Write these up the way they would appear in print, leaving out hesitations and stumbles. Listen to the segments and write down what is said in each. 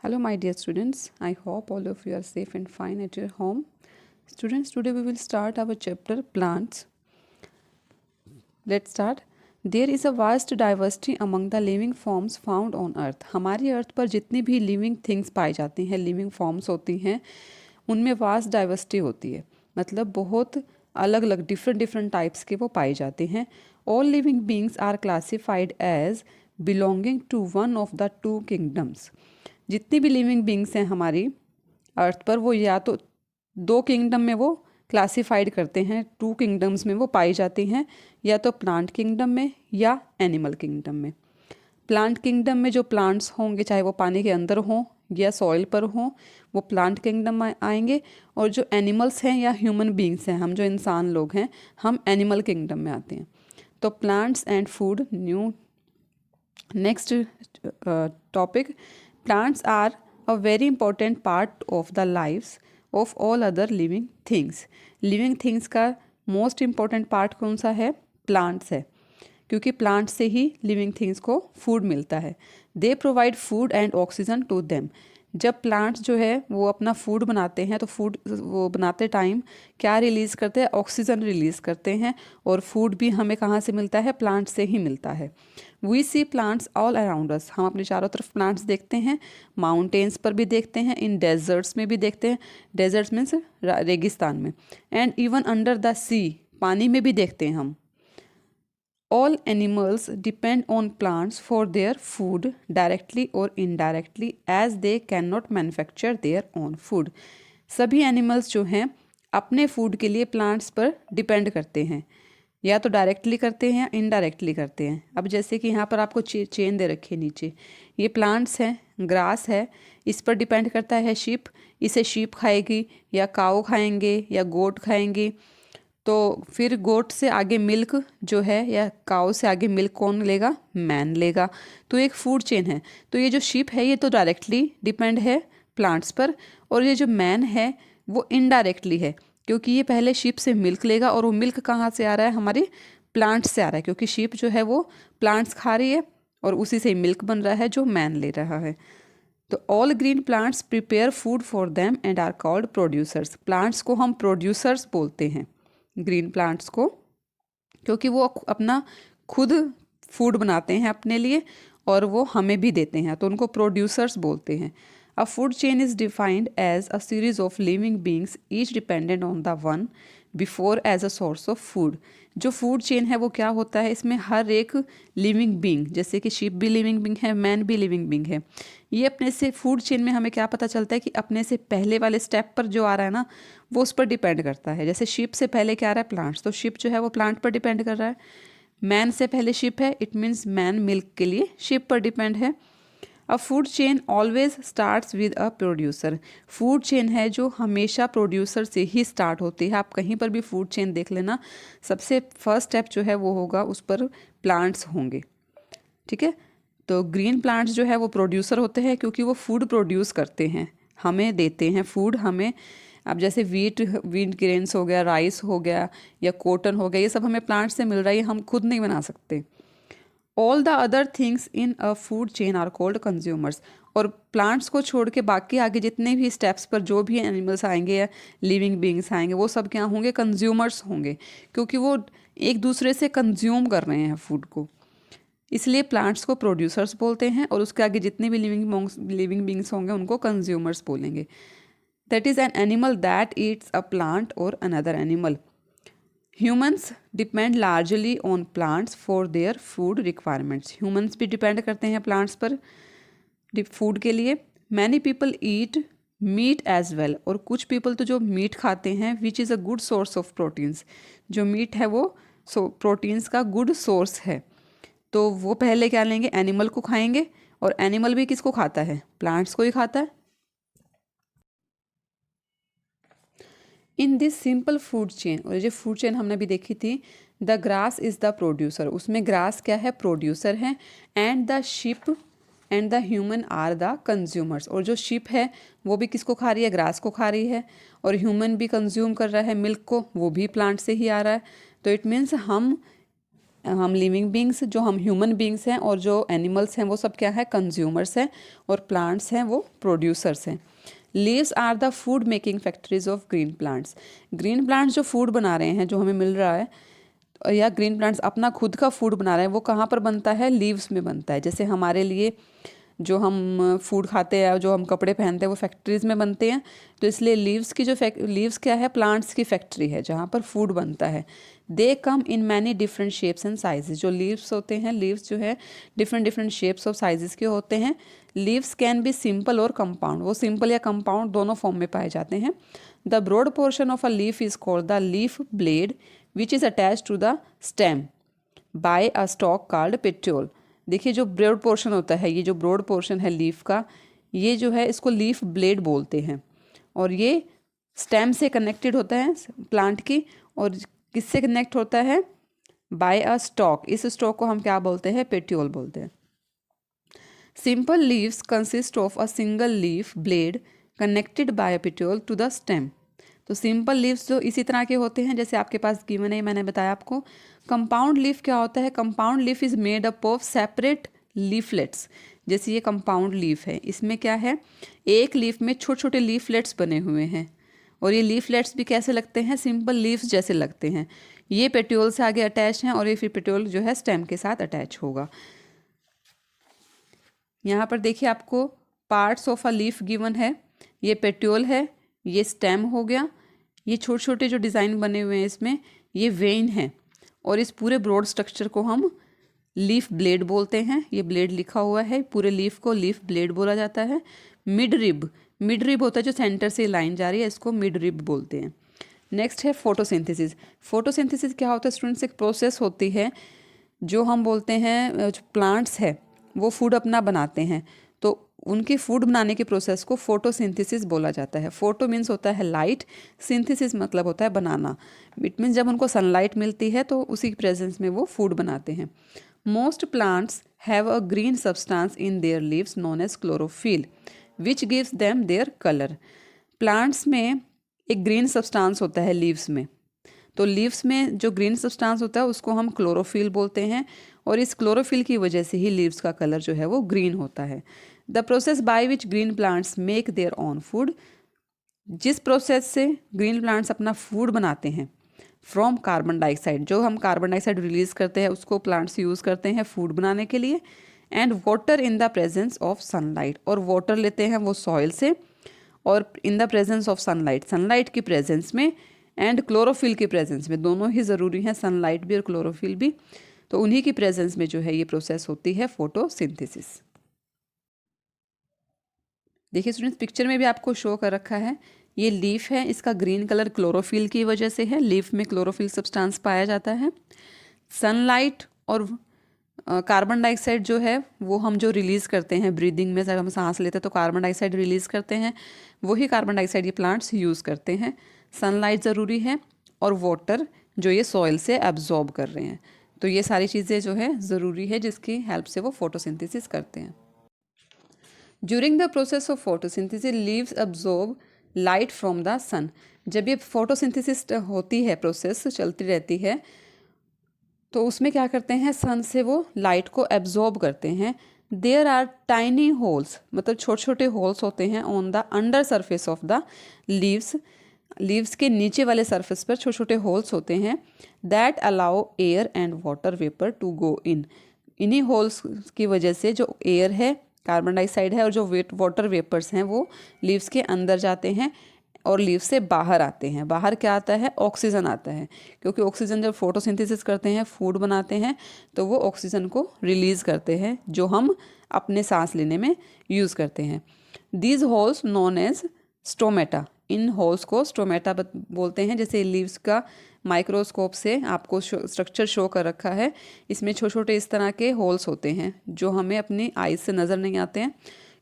Hello, my dear students. I hope all of you are safe and fine at your home. Students, today we will start our chapter Plants. Let's start. There is a vast diversity among the living forms found on earth. हमारी अर्थ पर जितनी भी living things पाई जाती हैं, living forms होती हैं, उनमें vast diversity होती है। मतलब बहुत अलग अलग डिफरेंट डिफरेंट टाइप्स के वो पाए जाते हैं। All living beings are classified as belonging to one of the two kingdoms. जितनी भी लिविंग बींग्स हैं हमारी अर्थ पर, वो या तो दो किंगडम में वो क्लासिफाइड करते हैं, टू किंगडम्स में वो पाई जाती हैं, या तो प्लांट किंगडम में या एनिमल किंगडम में। प्लांट किंगडम में जो प्लांट्स होंगे, चाहे वो पानी के अंदर हों या सॉइल पर हों, वो प्लांट किंगडम में आएंगे। और जो एनिमल्स हैं या ह्यूमन बींग्स हैं, हम जो इंसान लोग हैं, हम एनिमल किंगडम में आते हैं। तो plants and food new. Next topic, plants are a very important part of the lives of all other living things. living things का most important part कौन सा है? plants है, क्योंकि plants से ही living things को food मिलता है। they provide food and oxygen to them. जब प्लांट्स जो है वो अपना फूड बनाते हैं, तो फूड वो बनाते टाइम क्या रिलीज़ करते हैं? ऑक्सीजन रिलीज़ करते हैं। और फूड भी हमें कहाँ से मिलता है? प्लांट से ही मिलता है। We see plants all around us. हम अपने चारों तरफ प्लांट्स देखते हैं, माउंटेन्स पर भी देखते हैं, इन डेजर्ट्स में भी देखते हैं। डेजर्ट्स मीन्स रेगिस्तान में। एंड इवन अंडर द सी, पानी में भी देखते हैं हम। All animals depend on plants for their food directly or indirectly as they cannot manufacture their own food. सभी एनिमल्स जो हैं अपने फूड के लिए प्लांट्स पर डिपेंड करते हैं, या तो डायरेक्टली करते हैं या इनडायरेक्टली करते हैं। अब जैसे कि यहाँ पर आपको चेन दे रखी है नीचे, ये प्लांट्स हैं, ग्रास है, इस पर डिपेंड करता है शीप। इसे शीप खाएगी या काऊ खाएंगे या गोट खाएंगी। तो फिर गोट से आगे मिल्क जो है, या काऊ से आगे मिल्क कौन लेगा? मैन लेगा। तो एक फूड चेन है। तो ये जो शीप है ये तो डायरेक्टली डिपेंड है प्लांट्स पर, और ये जो मैन है वो इनडायरेक्टली है, क्योंकि ये पहले शीप से मिल्क लेगा। और वो मिल्क कहाँ से आ रहा है? हमारे प्लांट्स से आ रहा है, क्योंकि शीप जो है वो प्लांट्स खा रही है और उसी से मिल्क बन रहा है जो मैन ले रहा है। तो all green plants prepare food for them and are called producers. Plants को हम प्रोड्यूसर्स बोलते हैं, ग्रीन प्लांट्स को, क्योंकि वो अपना खुद फूड बनाते हैं अपने लिए और वो हमें भी देते हैं, तो उनको प्रोड्यूसर्स बोलते हैं। A food chain is defined as a series of living beings each dependent on the one before as a source of food. जो फूड चेन है वो क्या होता है? इसमें हर एक लिविंग बींग, जैसे कि शीप भी लिविंग बींग है, मैन भी लिविंग बींग है, ये अपने से फूड चेन में हमें क्या पता चलता है कि अपने से पहले वाले स्टेप पर जो आ रहा है ना, वो उस पर डिपेंड करता है। जैसे शीप से पहले क्या आ रहा है? प्लांट्स, तो शीप जो है वो प्लांट पर डिपेंड कर रहा है। मैन से पहले शीप है, इट मीन्स मैन मिल्क के लिए शीप पर डिपेंड है। अ food chain always starts with a producer. Food chain है जो हमेशा प्रोड्यूसर से ही स्टार्ट होती है। आप कहीं पर भी फूड चेन देख लेना, सबसे फर्स्ट स्टेप जो है वो होगा, उस पर प्लांट्स होंगे। ठीक है, तो ग्रीन प्लांट्स जो है वो प्रोड्यूसर होते हैं, क्योंकि वो फूड प्रोड्यूस करते हैं, हमें देते हैं फूड हमें। अब जैसे वीट ग्रेन्स हो गया, राइस हो गया या कॉटन हो गया, ये सब हमें प्लांट से मिल रहा है, हम खुद नहीं बना सकते। All the other things in a food chain are called consumers. और प्लांट्स को छोड़ के बाकी आगे जितने भी स्टेप्स पर जो भी एनिमल्स आएंगे या लिविंग बींग्स आएंगे, वो सब क्या होंगे? कंज्यूमर्स होंगे, क्योंकि वो एक दूसरे से कंज्यूम कर रहे हैं फूड को। इसलिए प्लांट्स को प्रोड्यूसर्स बोलते हैं, और उसके आगे जितने भी लिविंग बींग्स होंगे उनको कंज्यूमर्स बोलेंगे। That is an animal that eats a plant और another animal. Humans depend largely on plants for their food requirements. Humans भी डिपेंड करते हैं प्लांट्स पर फूड के लिए। Many people eat meat as well. और कुछ पीपल तो जो मीट खाते हैं, which is a good source of proteins. जो मीट है वो प्रोटीन्स का गुड सोर्स है। तो वो पहले क्या लेंगे? एनिमल को खाएंगे, और एनिमल भी किसको खाता है? प्लांट्स को ही खाता है। In this simple food chain, और ये फूड चेन हमने भी देखी थी, the grass is the producer. उसमें ग्रास क्या है? प्रोड्यूसर है। And the sheep and the human are the consumers. और जो शिप है वो भी किसको खा रही है? ग्रास को खा रही है। और ह्यूमन भी कंज्यूम कर रहा है मिल्क को, वो भी प्लांट से ही आ रहा है। तो इट मीन्स हम हम लिविंग बींग्स, जो हम ह्यूमन बींग्स हैं, और जो एनिमल्स हैं वो सब क्या है, कंज्यूमर्स हैं, और प्लांट्स हैं वो प्रोड्यूसर्स हैं। Leaves are the food making factories of green plants. Green plants जो फूड बना रहे हैं, जो हमें मिल रहा है, या ग्रीन प्लांट्स अपना खुद का फूड बना रहे हैं, वो कहाँ पर बनता है, लीव्स में बनता है। जैसे हमारे लिए जो हम फूड खाते हैं, जो हम कपड़े पहनते हैं, वो फैक्ट्रीज में बनते हैं। तो इसलिए लीव्स की जो लीव्स क्या है, प्लांट्स की फैक्ट्री है जहाँ पर फूड बनता है। They come in many different shapes and sizes. जो लीव्स होते हैं, लीव्स जो है डिफरेंट डिफरेंट शेप्स और साइजेस के होते हैं। लीव्स कैन बी सिंपल और कंपाउंड, वो सिंपल या कंपाउंड दोनों फॉर्म में पाए जाते हैं। The broad portion of a leaf is called the leaf blade which is attach to the stem by a stalk called petiole. देखिए जो ब्रॉड पोर्शन होता है, ये जो ब्रॉड पोर्शन है लीफ का, ये जो है इसको लीफ ब्लेड बोलते हैं, और ये स्टेम से कनेक्टेड होता है प्लांट की। और किससे कनेक्ट होता है, बाय अ स्टॉक। इस स्टॉक को हम क्या बोलते हैं, पेट्योल बोलते हैं। Simple leaves consist of a single leaf blade connected by a petiole to the stem. तो सिंपल लीव्स जो इसी तरह के होते हैं जैसे आपके पास गिवन है, मैंने बताया आपको। कंपाउंड लीफ क्या होता है, compound leaf is made up of separate leaflets. जैसे ये कंपाउंड लीफ है, इसमें क्या है, एक लीफ में छोटे छोटे लीफलेट्स बने हुए हैं, और ये लीफलेट्स भी कैसे लगते हैं, सिंपल लीव्स जैसे लगते हैं। ये पेट्योल से आगे अटैच हैं, और ये फिर पेट्योल जो है स्टेम के साथ अटैच होगा। यहाँ पर देखिए आपको parts of a leaf given है। ये पेट्योल है, ये स्टेम हो गया, ये छोटे छोटे जो डिज़ाइन बने हुए हैं इसमें, ये वेन है, और इस पूरे ब्रॉड स्ट्रक्चर को हम लीफ ब्लेड बोलते हैं। ये ब्लेड लिखा हुआ है, पूरे लीफ को लीफ ब्लेड बोला जाता है। मिड रिब होता है जो सेंटर से लाइन जा रही है, इसको मिड रिब बोलते हैं। नेक्स्ट है फोटोसिंथेसिस। फोटोसिंथेसिस क्या होता है स्टूडेंट्स, एक प्रोसेस होती है जो हम बोलते हैं, जो प्लांट्स है वो फूड अपना बनाते हैं, तो उनके फूड बनाने के प्रोसेस को फोटोसिंथेसिस बोला जाता है। फोटो मीन्स होता है लाइट, सिंथेसिस मतलब होता है बनाना। इट मीन्स जब उनको सनलाइट मिलती है तो उसी प्रेजेंस में वो फूड बनाते हैं। Most plants have a green substance in their leaves known as chlorophyll which gives them their colour. Plants में एक ग्रीन सब्सटेंस होता है लीव्स में, तो लीव्स में जो ग्रीन सब्सटेंस होता है उसको हम क्लोरोफिल बोलते हैं, और इस क्लोरोफिल की वजह से ही लीव्स का कलर जो है वो ग्रीन होता है। The process by which green plants make their own food. जिस प्रोसेस से ग्रीन प्लांट्स अपना फूड बनाते हैं, फ्रॉम कार्बन डाइऑक्साइड, जो हम कार्बन डाइऑक्साइड रिलीज करते हैं उसको प्लांट्स यूज़ करते हैं फूड बनाने के लिए। And water in the presence of sunlight, और वाटर लेते हैं वो सॉइल से, और in the presence of sunlight, sunlight की प्रेजेंस में, एंड क्लोरोफिल की प्रेजेंस में। दोनों ही ज़रूरी हैं, सनलाइट भी और क्लोरोफिल भी, तो उन्हीं की प्रेजेंस में जो है ये प्रोसेस होती है फोटोसिंथेसिस। देखिए स्टूडेंट्स पिक्चर में भी आपको शो कर रखा है, ये लीफ है, इसका ग्रीन कलर क्लोरोफिल की वजह से है। लीफ में क्लोरोफिल सब्सटेंस पाया जाता है। सनलाइट और कार्बन डाइऑक्साइड जो है वो हम जो रिलीज़ करते हैं ब्रीदिंग में, जब हम सांस लेते हैं तो कार्बन डाइऑक्साइड रिलीज़ करते हैं, वही कार्बन डाइऑक्साइड ये प्लांट्स यूज़ करते हैं। सनलाइट ज़रूरी है, और वाटर जो ये सॉइल से एब्जॉर्ब कर रहे हैं। तो ये सारी चीज़ें जो है ज़रूरी है, जिसकी हेल्प से वो फोटोसिंथेसिस करते हैं। During the process of photosynthesis leaves absorb light from the sun. जब ये फोटोसिंथेसिस होती है, प्रोसेस चलती रहती है, तो उसमें क्या करते हैं, सन से वो लाइट को एब्जॉर्ब करते हैं। देयर आर टाइनी होल्स, मतलब छोटे छोटे होल्स होते हैं on the under surface of the leaves. Leaves के नीचे वाले सरफेस पर छोटे छोटे होल्स होते हैं। That allow air and water vapour to go in. इन्हीं होल्स की वजह से जो एयर है, कार्बन डाइऑक्साइड है, और जो वाटर वेपर्स हैं वो लीव्स के अंदर जाते हैं और लीव्स से बाहर आते हैं। बाहर क्या आता है, ऑक्सीजन आता है, क्योंकि ऑक्सीजन जब फोटोसिंथेसिस करते हैं, फूड बनाते हैं, तो वो ऑक्सीजन को रिलीज़ करते हैं जो हम अपने सांस लेने में यूज़ करते हैं। These holes known as stomata. इन होल्स को स्टोमेटा बोलते हैं। जैसे लीव्स का माइक्रोस्कोप से आपको स्ट्रक्चर शो कर रखा है, इसमें छोटे छोटे इस तरह के होल्स होते हैं जो हमें अपनी आईज से नज़र नहीं आते हैं,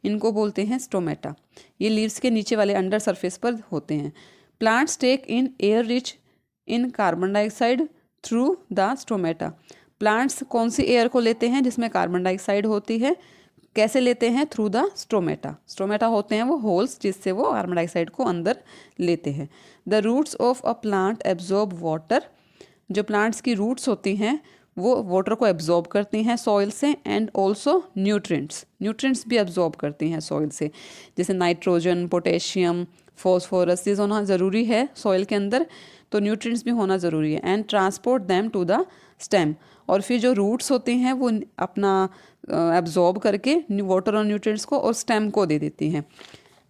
इनको बोलते हैं स्टोमेटा। ये लीव्स के नीचे वाले अंडर सरफेस पर होते हैं। Plants take in air rich in carbon dioxide through the stomata. Plants कौन सी एयर को लेते हैं जिसमें कार्बन डाइऑक्साइड होती है, कैसे लेते हैं, थ्रू द स्टोमेटा। स्टोमेटा होते हैं वो होल्स जिससे वो कार्बन डाइऑक्साइड को अंदर लेते हैं। The roots of a plant absorb water. जो प्लांट्स की रूट्स होती हैं वो वाटर को एब्जॉर्ब करती हैं सॉइल से, एंड ऑल्सो न्यूट्रिएंट्स भी एब्जॉर्ब करती हैं सॉइल से, जैसे नाइट्रोजन, पोटेशियम, फॉस्फोरस, ये होना ज़रूरी है सॉइल के अंदर, तो न्यूट्रिएंट्स भी होना ज़रूरी है। And transport them to the stem, और फिर जो रूट्स होते हैं वो अपना एब्जॉर्ब करके वाटर और न्यूट्रिएंट्स को और स्टेम को दे देती हैं।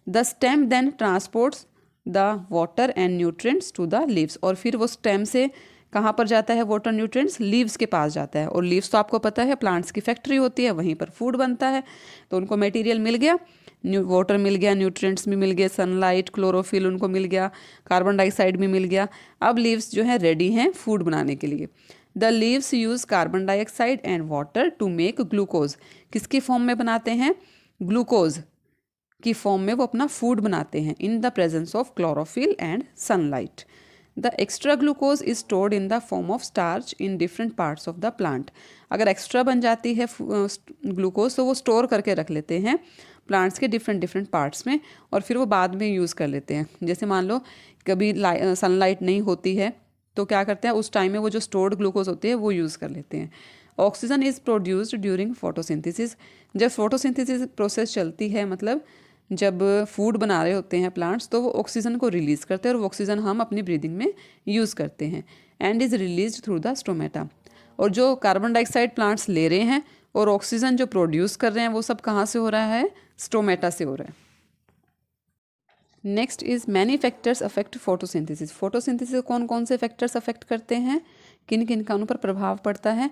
The stem then transports the water and nutrients to the leaves, और फिर वो स्टेम से कहाँ पर जाता है वाटर न्यूट्रिएंट्स, लीव्स के पास जाता है। और लीव्स तो आपको पता है प्लांट्स की फैक्ट्री होती है, वहीं पर फूड बनता है, तो उनको मटेरियल मिल गया, वाटर मिल गया, न्यूट्रिएंट्स भी मिल गए, सनलाइट, क्लोरोफिल उनको मिल गया, कार्बन डाइऑक्साइड भी मिल गया। अब लीव्स जो है रेडी हैं फूड बनाने के लिए। The leaves use carbon dioxide and water to make glucose, किसकी फॉर्म में बनाते हैं, ग्लूकोज की फॉर्म में वो अपना फूड बनाते हैं, in the presence of chlorophyll and sunlight. The extra glucose is stored in the form of starch in different parts of the plant. अगर एक्स्ट्रा बन जाती है ग्लूकोज तो वो स्टोर करके रख लेते हैं प्लांट्स के डिफरेंट पार्ट्स में, और फिर वो बाद में यूज़ कर लेते हैं। जैसे मान लो कभी सनलाइट नहीं होती है तो क्या करते हैं, उस टाइम में वो जो स्टोर्ड ग्लूकोज होती है वो यूज़ कर लेते हैं। Oxygen is produced during photosynthesis, जब फोटोसिंथेसिस प्रोसेस चलती है, मतलब जब फूड बना रहे होते हैं प्लांट्स, तो वो ऑक्सीजन को रिलीज़ करते हैं, और वो ऑक्सीजन हम अपनी ब्रीदिंग में यूज़ करते हैं। And is release through the stomata, और जो कार्बन डाइऑक्साइड प्लांट्स ले रहे हैं और ऑक्सीजन जो प्रोड्यूस कर रहे हैं वो सब कहाँ से हो रहा है, स्टोमेटा से हो रहा है। Next is many factors affect photosynthesis. Photosynthesis कौन कौन से फैक्टर्स अफेक्ट करते हैं, किन किन का उन पर प्रभाव पड़ता है।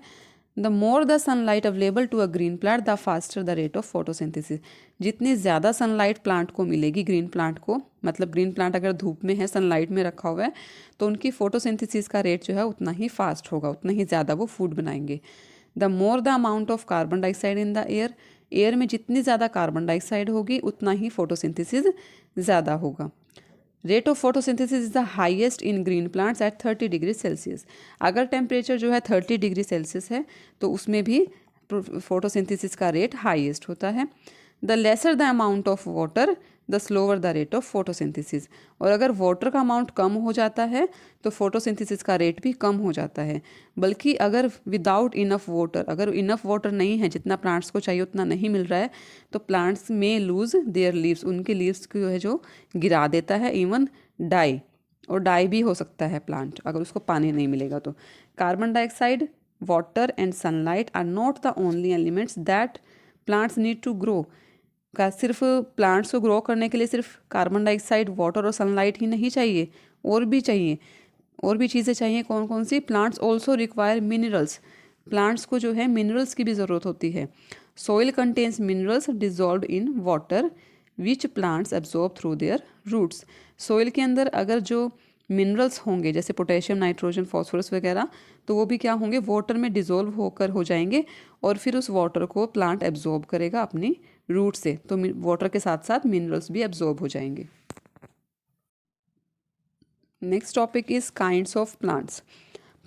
The more the sunlight available to a green plant the faster the rate of photosynthesis. जितनी ज़्यादा सनलाइट प्लांट को मिलेगी, ग्रीन प्लांट को, मतलब ग्रीन प्लांट अगर धूप में है, सनलाइट में रखा हुआ है, तो उनकी फोटोसिंथेसिस का रेट जो है उतना ही फास्ट होगा, उतना ही ज़्यादा वो फूड बनाएंगे। The more the amount of carbon dioxide in the air, air में जितनी ज़्यादा कार्बन डाइऑक्साइड होगी उतना ही फोटोसिंथेसिस ज़्यादा होगा। Rate of photosynthesis is the highest in green plants eight 30 degree Celsius. अगर टेम्परेचर जो है 30 डिग्री सेल्सियस है तो उसमें भी फोटोसिंथेसिस का रेट हाईएस्ट होता है। The lesser the amount of water the slower the rate of photosynthesis, और अगर वाटर का अमाउंट कम हो जाता है तो फोटोसिंथेसिस का रेट भी कम हो जाता है। बल्कि अगर विदाउट इनफ वाटर, अगर इनफ वाटर नहीं है, जितना प्लांट्स को चाहिए उतना नहीं मिल रहा है, तो प्लांट्स में लूज देयर लीव्स, उनके लीव्स को है जो गिरा देता है, इवन डाई, और डाई भी हो सकता है प्लांट अगर उसको पानी नहीं मिलेगा तो। Carbon dioxide, water and sunlight are not the only elements that plants need to grow. का सिर्फ प्लांट्स को ग्रो करने के लिए सिर्फ कार्बन डाइऑक्साइड, वाटर और सनलाइट ही नहीं चाहिए, और भी चाहिए, और भी चीज़ें चाहिए। कौन कौन सी, plants also require minerals, plants को जो है मिनरल्स की भी ज़रूरत होती है। Soil contains minerals dissolve in water which plants absorb through their roots. Soil के अंदर अगर जो मिनरल्स होंगे जैसे पोटेशियम, नाइट्रोजन, फॉस्फोरस वगैरह, तो वो भी क्या होंगे, वाटर में डिजोल्व होकर हो जाएंगे, और फिर उस वाटर को प्लांट एब्जॉर्ब करेगा अपनी रूट से, तो वाटर के साथ साथ मिनरल्स भी एब्जॉर्ब हो जाएंगे। Next topic is kinds of plants.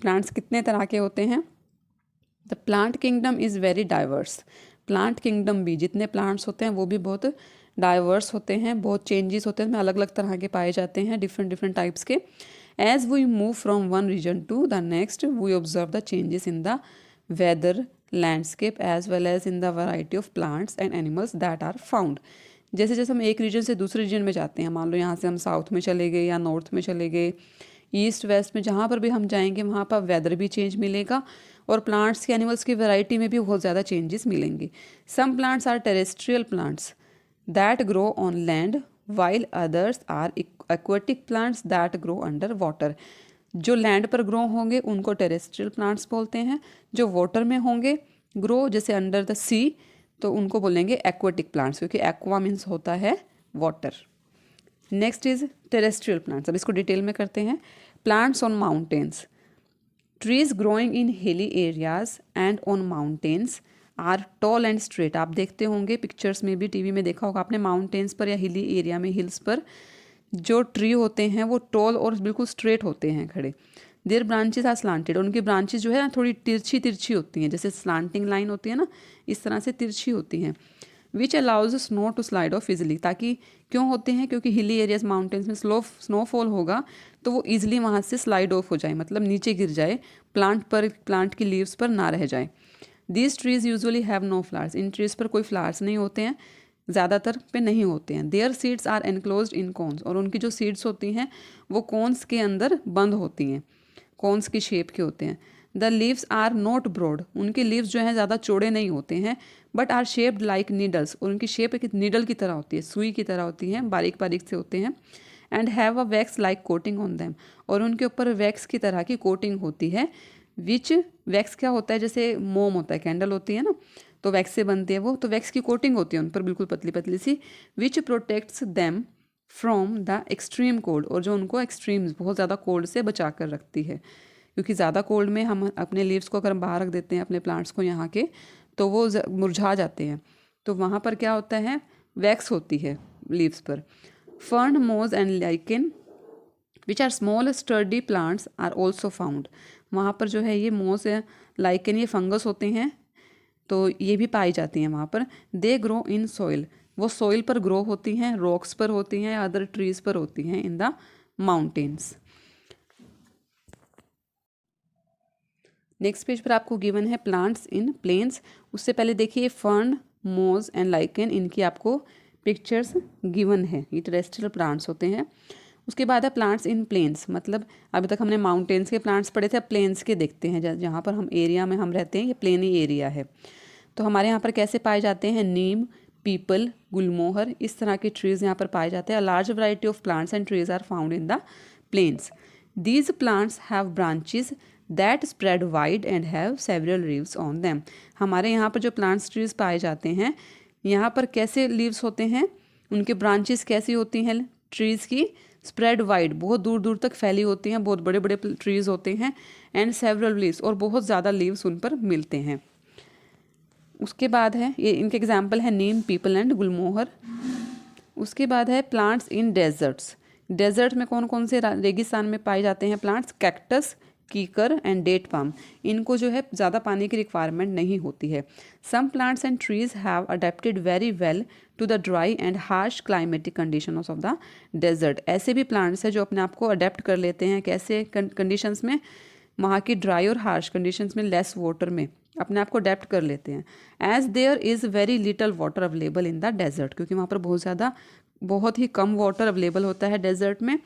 Plants कितने तरह के होते हैं। The plant kingdom is very diverse. Plant kingdom भी, जितने प्लांट्स होते हैं वो भी बहुत डाइवर्स होते हैं, बहुत चेंजेस होते हैं, अलग अलग तरह के पाए जाते हैं, डिफरेंट टाइप्स के। As we move from one region to the next we observe the changes in the weather, landscape as well as in the variety of plants and animals that are found. जैसे जैसे हम एक reason से दूसरे reason में जाते हैं, मान लो यहाँ से हम साउथ में चले गए या नॉर्थ में चले गए, ईस्ट वेस्ट में, जहाँ पर भी हम जाएंगे वहाँ पर वेदर भी चेंज मिलेगा, और प्लांट्स की, एनिमल्स की वैरायटी में भी बहुत ज़्यादा चेंजेस मिलेंगे। Some plants are terrestrial plants that grow on land while others are aquatic plants that grow under water. जो लैंड पर ग्रो होंगे उनको टेरेस्ट्रियल प्लांट्स बोलते हैं, जो वाटर में होंगे ग्रो, जैसे अंडर द सी, तो उनको बोलेंगे एक्वेटिक प्लांट्स, क्योंकि एक्वा मीन्स होता है वाटर। Next is terrestrial plants. अब इसको डिटेल में करते हैं। Plants on mountains, trees growing in hilly areas and on mountains are tall and straight. आप देखते होंगे पिक्चर्स में भी, टीवी में देखा होगा आपने, माउंटेन्स पर या हिली एरिया में, हिल्स पर जो ट्री होते हैं वो टॉल और बिल्कुल स्ट्रेट होते हैं, खड़े। देयर ब्रांचेस आर स्लांटेड, उनकी ब्रांचेस जो है ना थोड़ी तिरछी तिरछी होती हैं, जैसे स्लांटिंग लाइन होती है ना, इस तरह से तिरछी होती हैं। Which allows snow to slide off easily. ताकि क्यों होते हैं, क्योंकि हिली एरियाज माउंटेन्स में स्नोफॉल होगा तो वो ईजिली वहाँ से स्लाइड ऑफ हो जाए, मतलब नीचे गिर जाए, प्लांट की लीव्स पर ना रह जाए। These trees usually have no flowers. इन ट्रीज पर कोई फ्लावर्स नहीं होते हैं, ज़्यादातर पे नहीं होते हैं। Their seeds are enclosed in cones. और उनकी जो सीड्स होती हैं वो कोन्स के अंदर बंद होती हैं, कोन्स की शेप के होते हैं। The leaves are not broad. उनके लीव्स जो हैं ज़्यादा चौड़े नहीं होते हैं, but are shaped like needles. और उनकी शेप एक नीडल की तरह होती है, सुई की तरह होती है, बारीक बारीक से होते हैं। And have a wax like coating on them. और उनके ऊपर वैक्स की तरह की कोटिंग होती है। विच वैक्स क्या होता है, जैसे मोम होता है, कैंडल होती है ना, तो वैक्स से बनती है वो, तो वैक्स की कोटिंग होती है उन पर, बिल्कुल पतली पतली सी। Which protects them from the extreme cold. और जो उनको एक्सट्रीम्स, बहुत ज़्यादा कोल्ड से बचा कर रखती है। क्योंकि ज़्यादा कोल्ड में हम अपने लीव्स को अगर हम बाहर रख देते हैं, अपने प्लांट्स को यहाँ के, तो वो मुरझा जाते हैं। तो वहाँ पर क्या होता है, वैक्स होती है लीव्स पर। Fern, moss and lichen which are small sturdy plants are also found. वहाँ पर जो है ये मोज या लाइकेन, ये फंगस होते हैं, तो ये भी पाई जाती हैं वहाँ पर। They grow in soil. वो सॉइल पर ग्रो होती हैं, रॉक्स पर होती हैं, या अदर ट्रीज पर होती हैं in the mountains. Next page पर आपको गिवन है प्लांट्स इन प्लेन्स। उससे पहले देखिए फर्न, मोज एंड लाइकेन, इनकी आपको पिक्चर्स गिवन है। ये टेरेस्ट्रियल प्लांट्स होते हैं। उसके बाद है प्लांट्स इन प्लेन्स, मतलब अभी तक हमने माउंटेन्स के प्लांट्स पढ़े थे, अब प्लेन्स के देखते हैं। जहाँ पर हम एरिया में हम रहते हैं, ये प्लेनी एरिया है। तो हमारे यहाँ पर कैसे पाए जाते हैं, नीम, पीपल, गुलमोहर, इस तरह के ट्रीज़ यहाँ पर पाए जाते हैं। A large variety of plants and trees are found in the plains. These plants have branches that spread wide and have several leaves on them. हमारे यहाँ पर जो प्लांट्स ट्रीज पाए जाते हैं, यहाँ पर कैसे लीव्स होते हैं, उनके ब्रांचेस कैसी होती हैं ट्रीज़ की, स्प्रेड वाइड, बहुत दूर दूर तक फैली होती हैं, बहुत बड़े बड़े ट्रीज़ होते हैं। एंड सेवरल लीव्स, और बहुत ज़्यादा लीव्स उन पर मिलते हैं। उसके बाद है, ये इनके एग्जाम्पल है नीम, पीपल एंड गुलमोहर। उसके बाद है प्लांट्स इन डेजर्ट्स। डेजर्ट में कौन कौन से, रेगिस्तान में पाए जाते हैं प्लांट्स, कैक्टस, कीकर एंड डेट पाम। इनको जो है ज़्यादा पानी की रिक्वायरमेंट नहीं होती है। Some plants and trees have adapted very well to the dry and harsh climatic conditions of the desert. ऐसे भी प्लांट्स हैं जो अपने आप को अडेप्ट कर लेते हैं, कैसे कंडीशंस में, वहाँ की ड्राई और हार्श कंडीशंस में, लेस वाटर में अपने आप को अडेप्ट कर लेते हैं। As there is very little water available in the desert, क्योंकि वहाँ पर बहुत ही कम वाटर अवेलेबल होता है डेजर्ट में।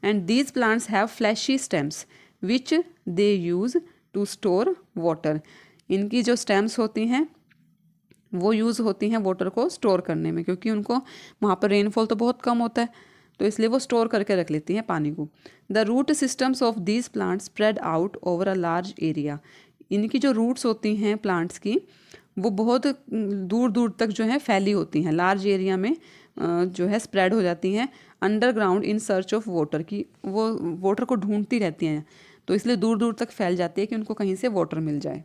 And these plants have fleshy stems which they use to store water. इनकी जो स्टेम्स होती हैं वो यूज़ होती हैं वाटर को स्टोर करने में, क्योंकि उनको वहाँ पर रेनफॉल तो बहुत कम होता है, तो इसलिए वो स्टोर करके रख लेती हैं पानी को। The root systems of these plants spread out over a large area. इनकी जो रूट्स होती हैं प्लांट्स की, वो बहुत दूर दूर तक जो है फैली होती हैं, लार्ज एरिया में जो है स्प्रेड हो जाती हैं। Underground in search of water, की वो वाटर को ढूंढती रहती हैं, तो इसलिए दूर दूर तक फैल जाती है कि उनको कहीं से वाटर मिल जाए।